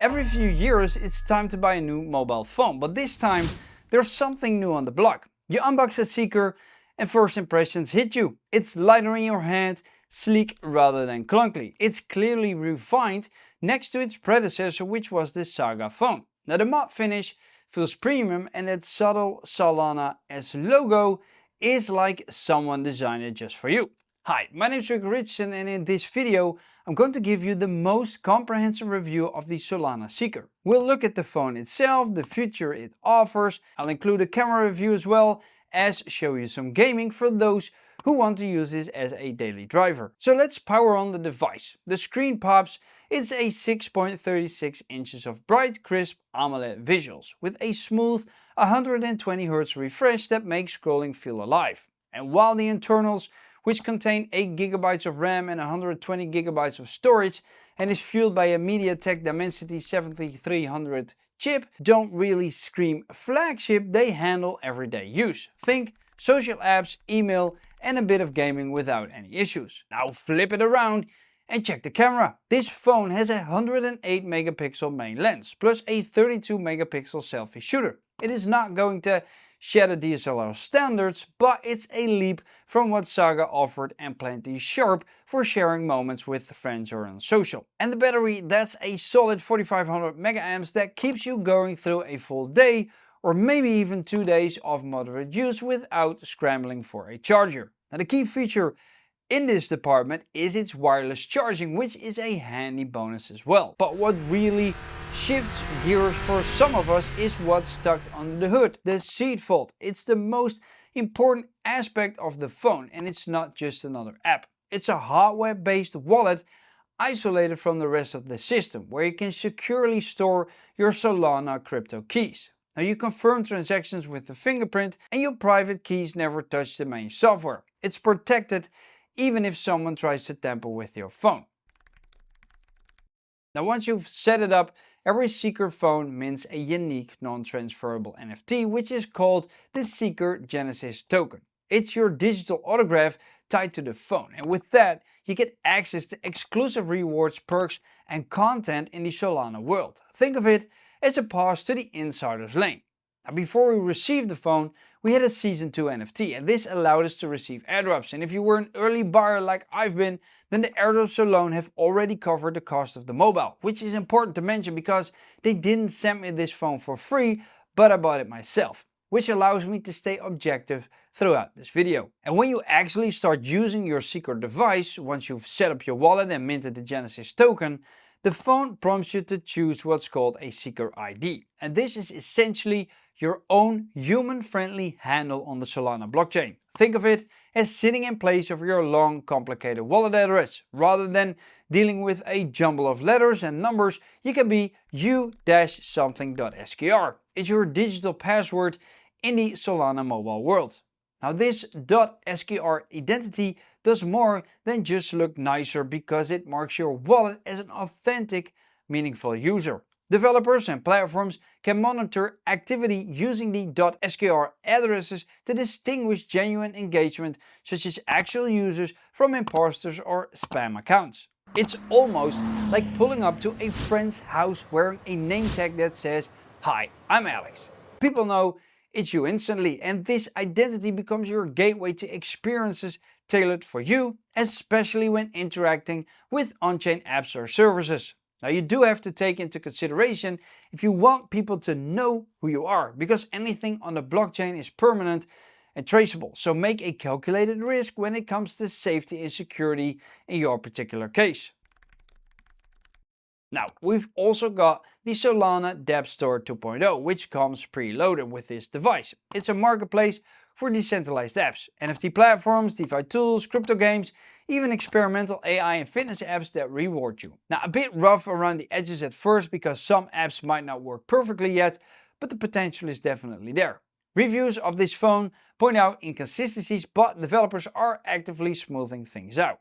Every few years it's time to buy a new mobile phone, but this time there's something new on the block. You unbox a Seeker and first impressions hit you. It's lighter in your hand, sleek rather than clunky. It's clearly refined next to its predecessor, which was the Saga phone. Now the matte finish feels premium, and that subtle Solana S logo is like someone designed it just for you. Hi, my name is Rick Richardson, and in this video I'm going to give you the most comprehensive review of the Solana Seeker. We'll look at the phone itself, the feature it offers, I'll include a camera review as well as show you some gaming for those who want to use this as a daily driver. So let's power on the device. The screen pops. It's a 6.36 inches of bright, crisp AMOLED visuals with a smooth 120Hz refresh that makes scrolling feel alive. And while the internals, which contain 8GB of RAM and 120GB of storage and is fueled by a MediaTek Dimensity 7300 chip, don't really scream flagship, they handle everyday use. Think social apps, email and a bit of gaming without any issues. Now flip it around and check the camera. This phone has a 108 megapixel main lens plus a 32 megapixel selfie shooter. It is not going to shatter DSLR standards, but it's a leap from what Saga offered and plenty sharp for sharing moments with friends or on social. And the battery, that's a solid 4500 mAh that keeps you going through a full day or maybe even 2 days of moderate use without scrambling for a charger. Now the key feature in this department is its wireless charging, which is a handy bonus as well. But what really shifts gears for some of us is what's tucked under the hood, the seat fold. It's the most important aspect of the phone, and it's not just another app. It's a hardware-based wallet isolated from the rest of the system, where you can securely store your Solana crypto keys. Now you confirm transactions with the fingerprint, and your private keys never touch the main software. It's protected even if someone tries to tamper with your phone. Now once you've set it up, every Seeker phone mints a unique non-transferable NFT, which is called the Seeker Genesis token. It's your digital autograph tied to the phone, and with that you get access to exclusive rewards, perks and content in the Solana world. Think of it as a pass to the insider's lane. Now before we received the phone, we had a Season 2 NFT, and this allowed us to receive airdrops. And if you were an early buyer like I've been, then the airdrops alone have already covered the cost of the mobile, which is important to mention because they didn't send me this phone for free, but I bought it myself, which allows me to stay objective throughout this video. And when you actually start using your Seeker device, once you've set up your wallet and minted the Genesis token, the phone prompts you to choose what's called a Seeker ID. And this is essentially your own human-friendly handle on the Solana blockchain. Think of it as sitting in place of your long, complicated wallet address. Rather than dealing with a jumble of letters and numbers, you can be u-something.skr. It's your digital password in the Solana mobile world. Now this .skr identity does more than just look nicer because it marks your wallet as an authentic, meaningful user. Developers and platforms can monitor activity using the .skr addresses to distinguish genuine engagement, such as actual users from imposters or spam accounts. It's almost like pulling up to a friend's house wearing a name tag that says, "Hi, I'm Alex." People know it's you instantly, and this identity becomes your gateway to experiences tailored for you, especially when interacting with on-chain apps or services. Now you do have to take into consideration if you want people to know who you are, because anything on the blockchain is permanent and traceable, so make a calculated risk when it comes to safety and security in your particular case. Now we've also got the Solana dApp Store 2.0, which comes preloaded with this device. It's a marketplace for decentralized apps, NFT platforms, DeFi tools, crypto games, even experimental AI and fitness apps that reward you. Now a bit rough around the edges at first because some apps might not work perfectly yet, but the potential is definitely there. Reviews of this phone point out inconsistencies, but developers are actively smoothing things out.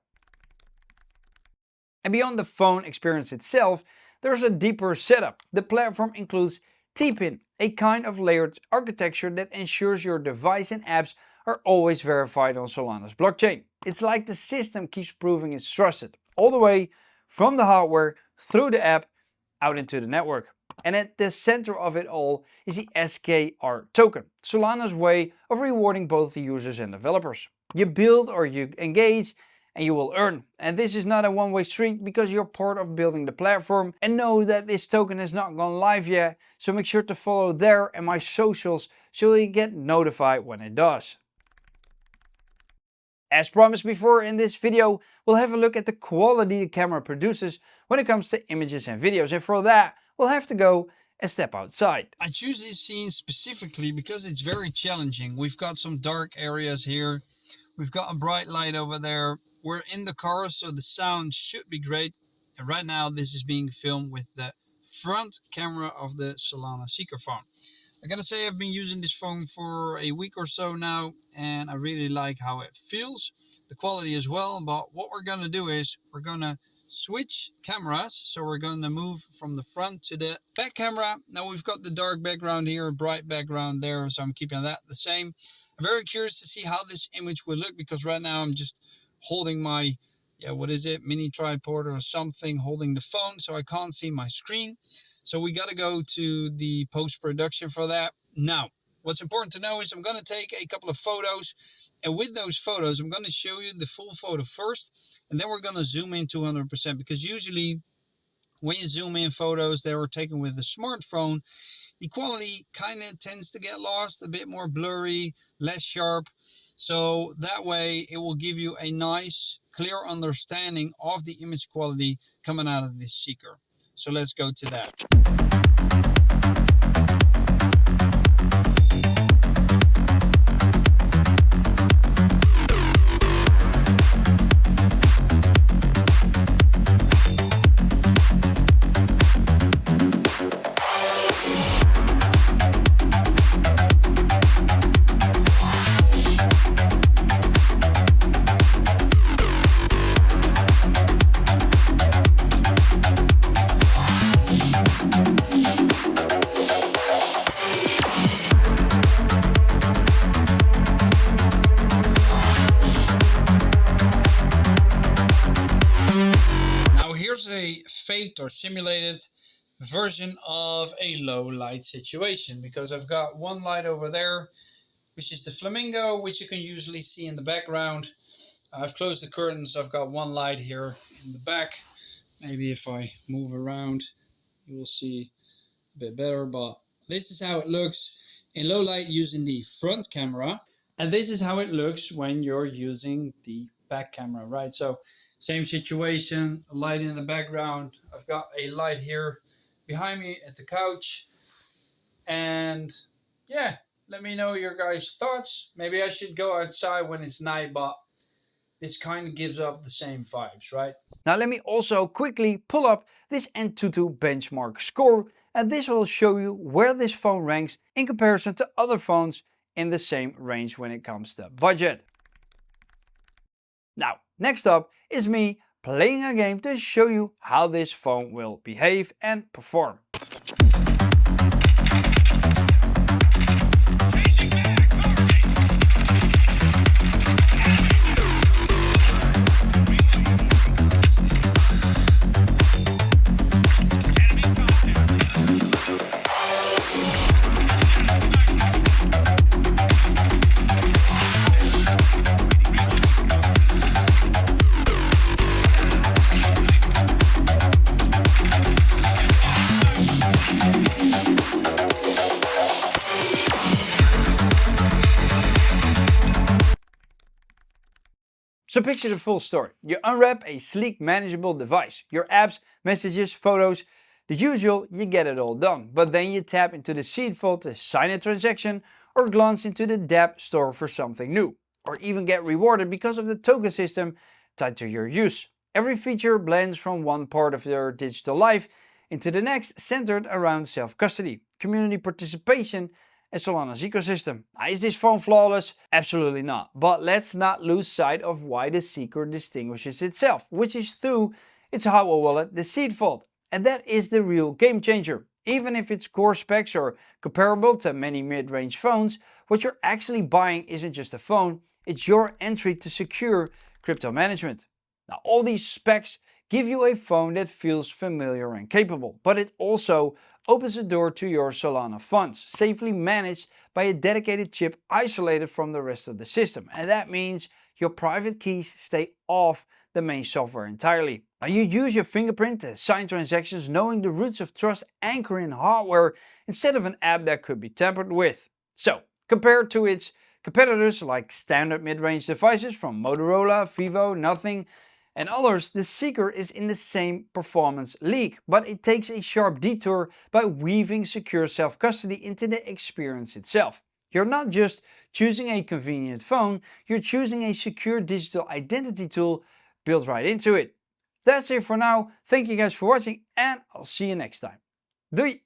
And beyond the phone experience itself, there's a deeper setup. The platform includes T-Pin, a kind of layered architecture that ensures your device and apps are always verified on Solana's blockchain. It's like the system keeps proving it's trusted, all the way from the hardware through the app out into the network. And at the center of it all is the SKR token, Solana's way of rewarding both the users and developers. You build or you engage and you will earn. And this is not a one-way street because you're part of building the platform. And know that this token has not gone live yet, so make sure to follow there and my socials so you get notified when it does. As promised before, in this video we'll have a look at the quality the camera produces when it comes to images and videos, and for that we'll have to go a step outside. I choose this scene specifically because it's very challenging. We've got some dark areas here, we've got a bright light over there, we're in the car so the sound should be great, and right now this is being filmed with the front camera of the Solana Seeker Phone. I gotta say, I've been using this phone for a week or so now and I really like how it feels, the quality as well. But what we're gonna do is we're gonna switch cameras. So we're gonna move from the front to the back camera. Now we've got the dark background here, a bright background there, so I'm keeping that the same. I'm very curious to see how this image will look because right now I'm just holding my, what is it, mini tripod or something, holding the phone so I can't see my screen. So we got to go to the post-production for that. Now, what's important to know is I'm going to take a couple of photos, and with those photos, I'm going to show you the full photo first, and then we're going to zoom in 200% because usually when you zoom in photos that are taken with a smartphone, the quality kind of tends to get lost, a bit more blurry, less sharp. So that way it will give you a nice, clear understanding of the image quality coming out of this Seeker. So let's go to that. A faked or simulated version of a low light situation because I've got one light over there, which is the flamingo, which you can usually see in the background. I've closed the curtains. I've got one light here in the back. Maybe if I move around you will see a bit better, but this is how it looks in low light using the front camera, and this is how it looks when you're using the back camera, right? So same situation, a light in the background. I've got a light here behind me at the couch. And yeah, let me know your guys' thoughts. Maybe I should go outside when it's night, but this kind of gives off the same vibes, right? Now let me also quickly pull up this Antutu Benchmark score, and this will show you where this phone ranks in comparison to other phones in the same range when it comes to budget. Now, next up is me playing a game to show you how this phone will behave and perform. So picture the full story. You unwrap a sleek, manageable device. Your apps, messages, photos, the usual, you get it all done. But then you tap into the seed vault to sign a transaction or glance into the dApp store for something new. Or even get rewarded because of the token system tied to your use. Every feature blends from one part of your digital life into the next, centered around self-custody, community participation, and Solana's ecosystem. Now, is this phone flawless? Absolutely not. But let's not lose sight of why the Seeker distinguishes itself, which is through its hardware wallet, the seed vault. And that is the real game changer. Even if its core specs are comparable to many mid-range phones, what you're actually buying isn't just a phone, it's your entry to secure crypto management. Now, all these specs give you a phone that feels familiar and capable, but it also opens the door to your Solana funds, safely managed by a dedicated chip isolated from the rest of the system. And that means your private keys stay off the main software entirely. Now you use your fingerprint to sign transactions, knowing the roots of trust anchor in hardware instead of an app that could be tampered with. So, compared to its competitors like standard mid-range devices from Motorola, Vivo, Nothing, and others, the Seeker is in the same performance league, but it takes a sharp detour by weaving secure self-custody into the experience itself. You're not just choosing a convenient phone, you're choosing a secure digital identity tool built right into it. That's it for now. Thank you guys for watching, and I'll see you next time. Doei!